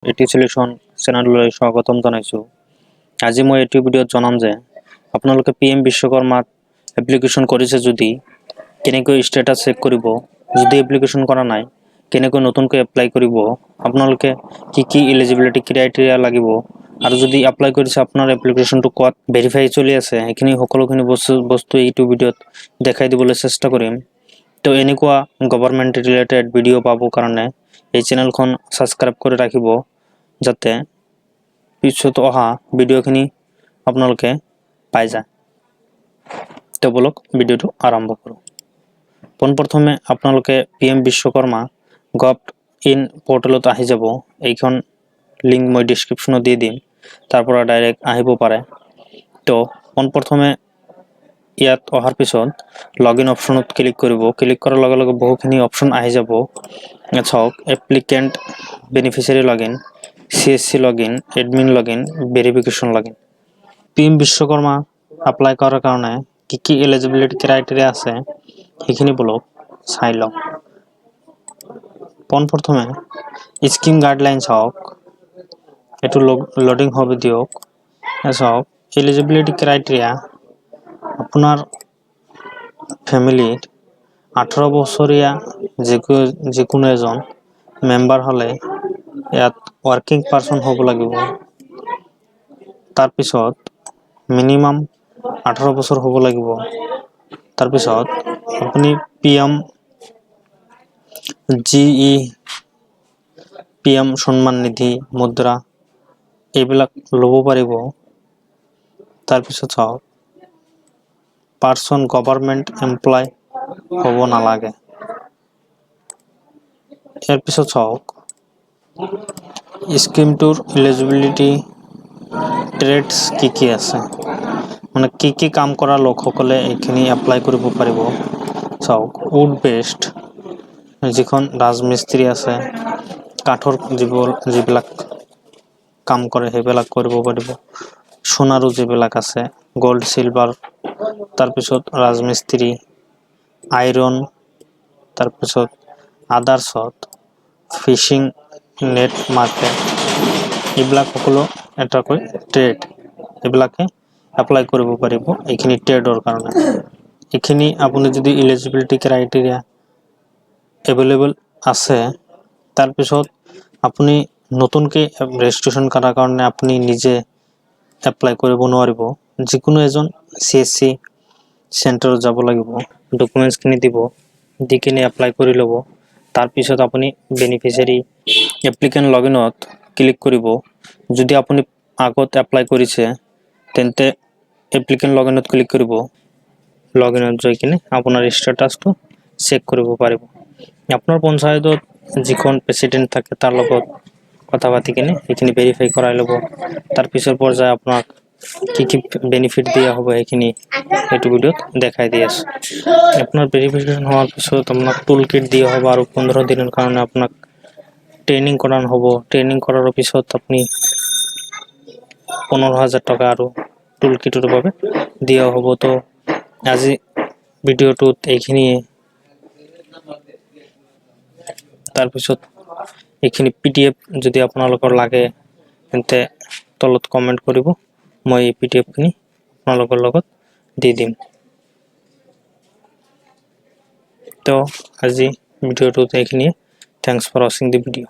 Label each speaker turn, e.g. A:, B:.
A: এটি সলিউশন চেনেললৈ স্বাগতম জনাইছোঁ। আজি মই এইটো ভিডিঅ'ত জনাম যে আপোনালোকে PM বিশ্বকৰ্মাত এপ্লিকেশ্যন কৰিছে যদি কেনেকৈ ষ্টেটাছ চেক কৰিব, যদি এপ্লিকেশ্যন কৰা নাই কেনেকৈ নতুনকৈ এপ্লাই কৰিব, আপোনালোকে কি এলিজিবিলিটি ক্ৰাইটেৰিয়া লাগিব আৰু যদি এপ্লাই কৰিছে আপোনাৰ এপ্লিকেশ্যনটো ক'ত ভেৰিফাই চলি আছে সেইখিনি সকলোখিনি বস্তু এইটো ভিডিঅ'ত দেখাই দিবলৈ চেষ্টা কৰিম। তো এনেকুৱা গভৰ্ণমেণ্ট ৰিলেটেড ভিডিঅ' পাব কাৰণে এই চেনেলখন সাবস্ক্ৰাইব কৰি ৰাখিব যাতে পিছত অহা ভিডিঅ'খিনি আপোনালোকে পাই যায়। তো বলক ভিডিঅ'টো আৰম্ভ কৰোঁ। পোনপ্ৰথমে আপোনালোকে PM বিশ্বকৰ্মা gov.in পৰ্টেলত আহি যাব। এইখন লিংক মই ডেছক্ৰিপশ্যনত দি দিম, তাৰ পৰা ডাইৰেক্ট আহিব পাৰে। তো পোনপ্ৰথমে ইয়াত অহাৰ পিছত লগইন অপশ্যনত ক্লিক কৰিব। ক্লিক কৰাৰ লগে লগে বহুখিনি অপশ্যন আহি যাব। ইয়াত চাওক applicant beneficiary login, CSC login, admin login, verification login. PM Vishwakarma apply কৰাৰ কাৰণে কি এলিজিবিলিটি ক্ৰাইটেৰিয়া আছে সেইখিনি বলক চাই লওক। পোনপ্ৰথমে স্কিম গাইডলাইন চাওক, এইটো লোডিং হ'ব দিয়ক। চাওক এলিজিবিলিটি ক্ৰাইটেৰিয়া আপোনাৰ ফেমিলিত 18 বছৰীয়া যিকোনো এজন মেম্বাৰ হ'লে ইয়াত ৱৰ্কিং পাৰ্চন হ'ব লাগিব। তাৰপিছত মিনিমাম 18 বছৰ হ'ব লাগিব। তাৰপিছত আপুনি GE, PM সন্মান নিধি, মুদ্ৰা এইবিলাক ল'ব পাৰিব। তাৰপিছত চাওক পাৰ্চন গভৰ্ণমেণ্ট এমপ্লয় হ'ব নালাগে। ইয়াৰ পিছত চাওক স্কিমটোৰ এলিজিবিলিটি ট্ৰেডছ কি আছে, মানে কি কাম কৰা লোকসকলে এইখিনি এপ্লাই কৰিব পাৰিব। চাওক উড বেষ্ট, যিখন ৰাজমিস্ত্ৰী আছে, কাঠৰ যিবিলাক কাম কৰে সেইবিলাক কৰিব পাৰিব। সোণাৰু যিবিলাক আছে গ'ল্ড চিলভাৰ, তাৰপিছত ৰাজমিস্ত্ৰী, আইৰণ, তাৰপিছত আদাৰ্ছত ফিচিং নেট মাৰ্কেট, এইবিলাক সকলো এটাকৈ ট্ৰেড, এইবিলাকে এপ্লাই কৰিব পাৰিব এইখিনি ট্ৰেডৰ কাৰণে। এইখিনি আপুনি যদি এলিজিবিলিটি ক্ৰাইটেৰিয়া এভেইলেবল আছে, তাৰপিছত আপুনি নতুনকৈ ৰেজিষ্ট্ৰেশ্যন কৰাৰ কাৰণে আপুনি নিজে এপ্লাই কৰিব নোৱাৰিব। যিকোনো এজন CSC চেণ্টাৰত যাব লাগিব, ডকুমেণ্টছখিনি দিব, দি কিনে এপ্লাই কৰি ল'ব। তাৰপিছত আপুনি বেনিফিচিয়াৰী এপ্লিকেণ্ট লগইনত ক্লিক কৰিব। যদি আপুনি আগত এপ্লাই কৰিছে তেন্তে এপ্লিকেণ্ট লগইনত ক্লিক কৰিব। লগইনত যাই কিনে আপোনাৰ ষ্টেটাছটো চেক কৰিব পাৰিব। আপোনাৰ পঞ্চায়তত যিখন প্ৰেচিডেণ্ট থাকে তাৰ লগত কথা পাতি কিনে সেইখিনি ভেৰিফাই কৰাই ল'ব। তাৰপিছৰ পৰ্যায়ে আপোনাক কি বেনিফিট দিয়া হ'ব সেইখিনি এইটো ভিডিঅ'ত দেখাই দি আছোঁ। আপোনাৰ ভেৰিফিকেশ্যন হোৱাৰ পিছত আপোনাক টুল কিট দিয়া হ'ব আৰু 15 দিনৰ কাৰণে আপোনাক ট্ৰেইনিং কৰানো হ'ব। ট্ৰেইনিং কৰাৰ পিছত আপুনি 15,000 টকা আৰু টুল কিটৰ বাবে দিয়া হ'ব। তো আজি ভিডিঅ'টোত এইখিনিয়ে। তাৰপিছত এইখিনি PDF যদি আপোনালোকৰ লাগে তেন্তে তলত কমেণ্ট কৰিব, মই এই PDFখিনি আপোনালোকৰ লগত দি দিম। তো আজি ভিডিঅ'টোত এইখিনিয়ে। Thanks for watching the video'.